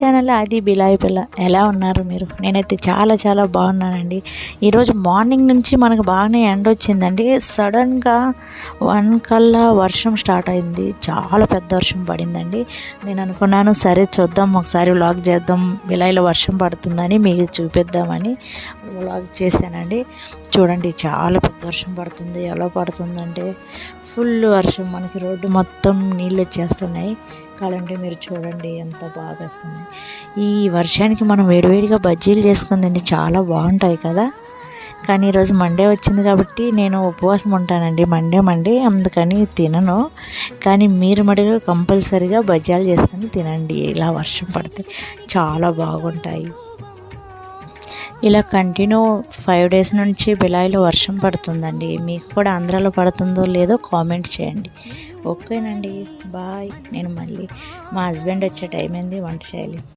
Channel అది బిలాయి పిల్ల. ఎలా ఉన్నారు మీరు? నేనైతే చాలా చాలా బాగున్నానండి. ఈరోజు మార్నింగ్ నుంచి మనకు బాగానే ఎండ వచ్చిందండి. సడన్గా 1 కల్లా వర్షం స్టార్ట్ అయింది. చాలా పెద్ద వర్షం పడిందండి. నేను అనుకున్నాను సరే చూద్దాం, ఒకసారి వ్లాగ్ చేద్దాం, బిలాయిలో వర్షం పడుతుందని మీకు చూపిద్దామని వ్లాగ్ చేశానండి. చూడండి, చాలా పెద్ద వర్షం పడుతుంది. ఎలా పడుతుందంటే ఫుల్ వర్షం, మనకి రోడ్డు మొత్తం నీళ్ళు వచ్చేస్తున్నాయి. కావాలంటే మీరు చూడండి ఎంత బాగా వస్తున్నాయి. ఈ వర్షానికి మనం వేడివేడిగా బజ్జీలు చేసుకుందండి, చాలా బాగుంటాయి కదా. కానీ ఈరోజు మండే వచ్చింది కాబట్టి నేను ఉపవాసం ఉంటానండి. మండే అందుకని తినను. కానీ మీరు మటుకు కంపల్సరీగా బజ్జీలు చేసుకొని తినండి. ఇలా వర్షం పడితే చాలా బాగుంటాయి. ఇలా కంటిన్యూ 5 డేస్ నుంచి బిలాయిలో వర్షం పడుతుందండి. మీకు కూడా ఆంధ్రాలో పడుతుందో లేదో కామెంట్ చేయండి. ఓకేనండి, బాయ్. నేను మళ్ళీ మా హస్బెండ్ వచ్చే టైం అయింది, వంట చేయాలి.